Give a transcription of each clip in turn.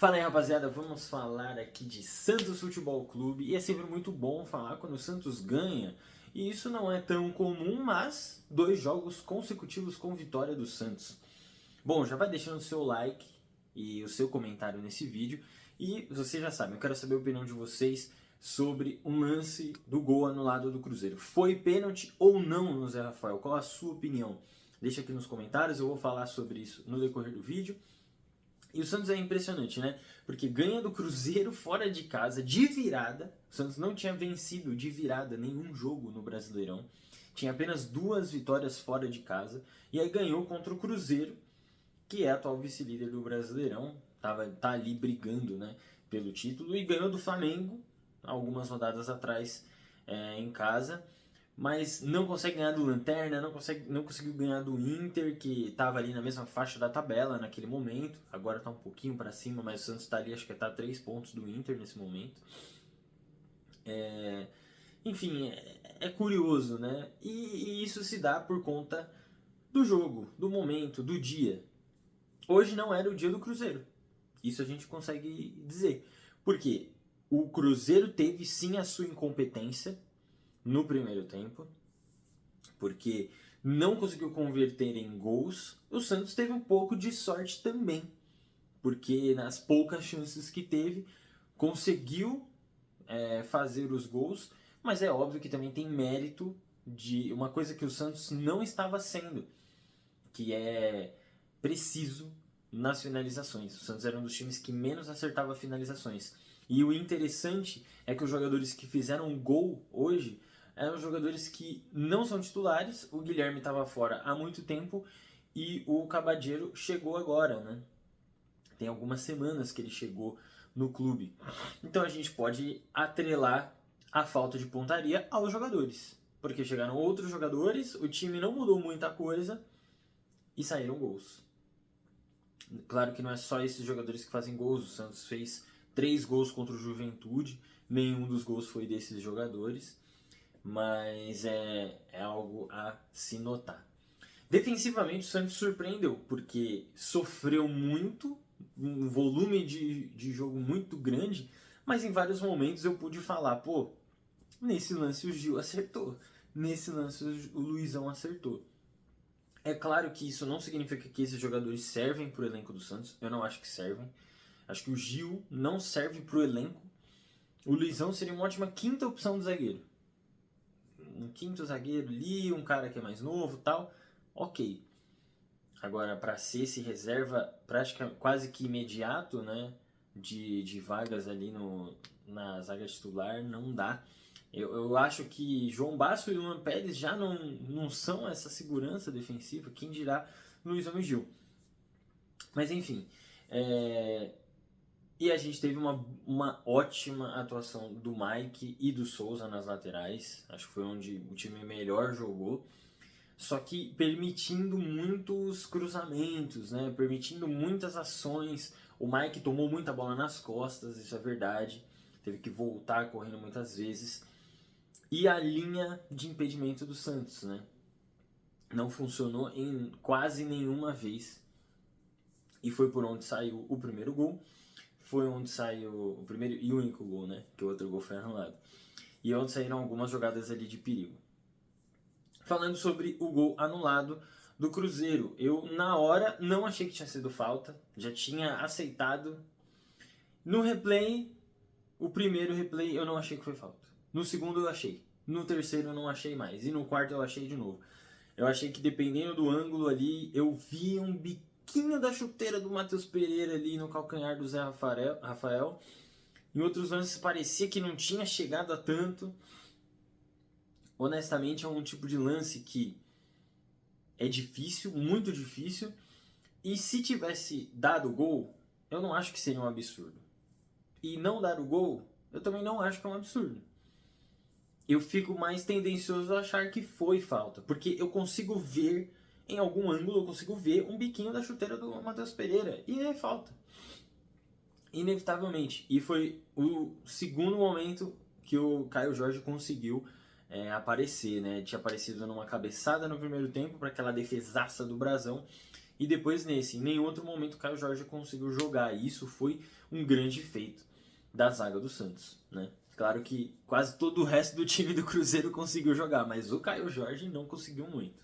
Fala aí, rapaziada, vamos falar aqui de Santos Futebol Clube e é sempre muito bom falar quando o Santos ganha, e isso não é tão comum, mas 2 jogos consecutivos com vitória do Santos. Bom, já vai deixando o seu like e o seu comentário nesse vídeo, e vocês já sabem, eu quero saber a opinião de vocês sobre um lance do gol anulado do Cruzeiro. Foi pênalti ou não no Zé Rafael? Qual a sua opinião? Deixa aqui nos comentários, eu vou falar sobre isso no decorrer do vídeo. E o Santos é impressionante, né? Porque ganha do Cruzeiro fora de casa, de virada. O Santos não tinha vencido de virada nenhum jogo no Brasileirão. Tinha apenas 2 vitórias fora de casa. E aí ganhou contra o Cruzeiro, que é atual vice-líder do Brasileirão. Tá ali brigando, né, pelo título. E ganhou do Flamengo, algumas rodadas atrás, em casa. Mas não consegue ganhar do Lanterna, não conseguiu ganhar do Inter, que estava ali na mesma faixa da tabela naquele momento. Agora está um pouquinho para cima, mas o Santos está ali, acho que está a 3 pontos do Inter nesse momento. Enfim, é curioso, né? E isso se dá por conta do jogo, do momento, do dia. Hoje não era o dia do Cruzeiro. Isso a gente consegue dizer. Por quê? O Cruzeiro teve sim a sua incompetência no primeiro tempo, porque não conseguiu converter em gols. O Santos teve um pouco de sorte também, porque nas poucas chances que teve, conseguiu fazer os gols, mas é óbvio que também tem mérito de uma coisa que o Santos não estava sendo, que é preciso nas finalizações. O Santos era um dos times que menos acertava finalizações. E o interessante é que os jogadores que fizeram gol hoje eram jogadores que não são titulares. O Guilherme estava fora há muito tempo e o Cabadeiro chegou agora, né? Tem algumas semanas que ele chegou no clube. Então a gente pode atrelar a falta de pontaria aos jogadores. Porque chegaram outros jogadores, o time não mudou muita coisa e saíram gols. Claro que não é só esses jogadores que fazem gols. O Santos fez 3 gols contra o Juventude. Nenhum dos gols foi desses jogadores. Mas é algo a se notar. Defensivamente, o Santos surpreendeu, porque sofreu muito, um volume de jogo muito grande, mas em vários momentos eu pude falar, pô, nesse lance o Gil acertou, nesse lance o Luizão acertou. É claro que isso não significa que esses jogadores servem para o elenco do Santos, eu não acho que servem. Acho que o Gil não serve para o elenco. O Luizão seria uma ótima quinta opção de zagueiro. Um quinto zagueiro ali, um cara que é mais novo e tal, ok. Agora, para ser esse reserva quase que imediato, né, de vagas ali na zaga titular, não dá. Eu acho que João Basso e Luan Pérez já não são essa segurança defensiva, quem dirá Luizão e Gil. Mas enfim, e a gente teve uma ótima atuação do Mike e do Souza nas laterais, acho que foi onde o time melhor jogou. Só que permitindo muitos cruzamentos, né? Permitindo muitas ações. O Mike tomou muita bola nas costas, isso é verdade. Teve que voltar correndo muitas vezes. E a linha de impedimento do Santos, né? Não funcionou em quase nenhuma vez. E foi por onde saiu o primeiro gol. Foi onde saiu o primeiro e único gol, né? Que o outro gol foi anulado. E onde saíram algumas jogadas ali de perigo. Falando sobre o gol anulado do Cruzeiro, eu na hora não achei que tinha sido falta, já tinha aceitado. No replay, o primeiro replay eu não achei que foi falta. No segundo eu achei. No terceiro eu não achei mais. E no quarto eu achei de novo. Eu achei que dependendo do ângulo ali, eu vi um biquinho da chuteira do Matheus Pereira ali no calcanhar do Zé Rafael. Em outros lances parecia que não tinha chegado a tanto. Honestamente, é um tipo de lance que é difícil, muito difícil. E se tivesse dado o gol, eu não acho que seria um absurdo. E não dar o gol, eu também não acho que é um absurdo. Eu fico mais tendencioso a achar que foi falta. Porque eu consigo ver, em algum ângulo, eu consigo ver um biquinho da chuteira do Matheus Pereira. E é falta. Inevitavelmente. E foi o segundo momento que o Caio Jorge conseguiu aparecer, né? Tinha aparecido numa cabeçada no primeiro tempo para aquela defesaça do Brasão. E depois nesse, em nenhum outro momento o Caio Jorge conseguiu jogar. E isso foi um grande feito da zaga do Santos, né? Claro que quase todo o resto do time do Cruzeiro conseguiu jogar, mas o Caio Jorge não conseguiu muito.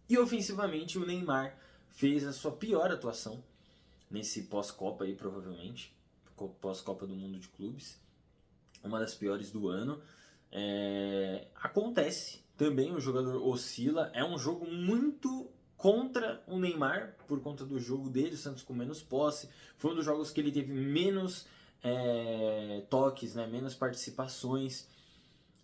E ofensivamente o Neymar fez a sua pior atuação nesse pós-Copa aí, provavelmente. Pós-Copa do Mundo de Clubes. Uma das piores do ano. Acontece também, o jogador oscila. É um jogo muito contra o Neymar, por conta do jogo dele, o Santos com menos posse. Foi um dos jogos que ele teve menos toques, né, menos participações.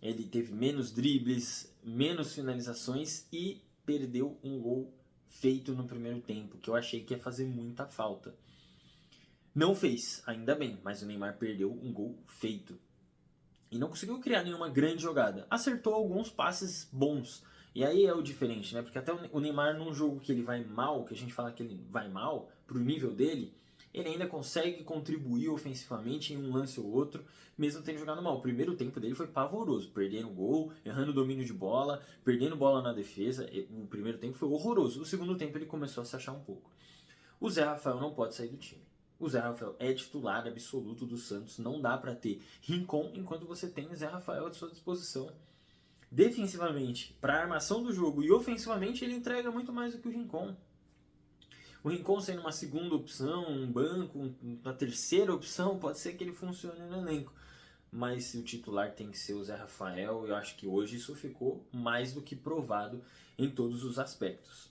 Ele teve menos dribles, menos finalizações e perdeu um gol feito no primeiro tempo, que eu achei que ia fazer muita falta. Não fez, ainda bem, mas o Neymar perdeu um gol feito. E não conseguiu criar nenhuma grande jogada. Acertou alguns passes bons. E aí é o diferente, né? Porque até o Neymar, num jogo que ele vai mal, que a gente fala que ele vai mal, pro nível dele, ele ainda consegue contribuir ofensivamente em um lance ou outro, mesmo tendo jogado mal. O primeiro tempo dele foi pavoroso, perdendo gol, errando o domínio de bola, perdendo bola na defesa. O primeiro tempo foi horroroso. O segundo tempo ele começou a se achar um pouco. O Zé Rafael não pode sair do time. O Zé Rafael é titular absoluto do Santos. Não dá para ter Rincon enquanto você tem Zé Rafael à sua disposição. Defensivamente, para a armação do jogo e ofensivamente, ele entrega muito mais do que o Rincon. O Rincon sendo uma segunda opção, um banco, uma terceira opção, pode ser que ele funcione no elenco. Mas se o titular tem que ser o Zé Rafael, eu acho que hoje isso ficou mais do que provado em todos os aspectos.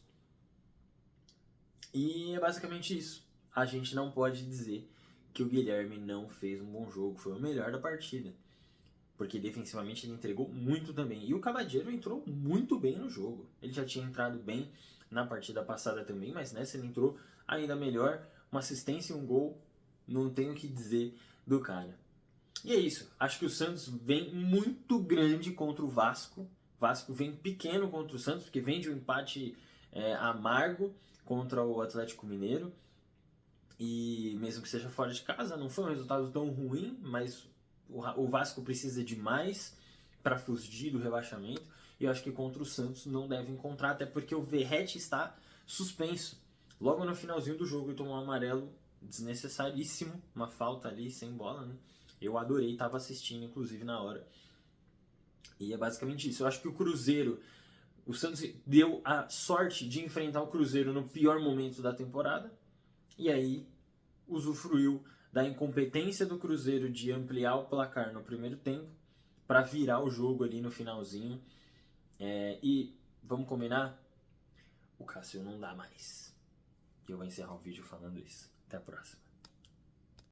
E é basicamente isso. A gente não pode dizer que o Guilherme não fez um bom jogo, foi o melhor da partida. Porque defensivamente ele entregou muito também. E o Cavadinho entrou muito bem no jogo. Ele já tinha entrado bem na partida passada também, mas nessa ele entrou ainda melhor. Uma assistência e um gol, não tenho o que dizer do cara. E é isso. Acho que o Santos vem muito grande contra o Vasco. O Vasco vem pequeno contra o Santos, porque vem de um empate amargo contra o Atlético Mineiro. E mesmo que seja fora de casa, não foi um resultado tão ruim, mas o Vasco precisa de mais para fugir do rebaixamento. E eu acho que contra o Santos não deve encontrar, até porque o Verratti está suspenso. Logo no finalzinho do jogo ele tomou um amarelo desnecessaríssimo, uma falta ali sem bola, né? Eu adorei, estava assistindo inclusive na hora. E é basicamente isso. Eu acho que o Santos deu a sorte de enfrentar o Cruzeiro no pior momento da temporada. E aí usufruiu da incompetência do Cruzeiro de ampliar o placar no primeiro tempo para virar o jogo ali no finalzinho. E vamos combinar? O Cássio não dá mais. Eu vou encerrar o vídeo falando isso. Até a próxima.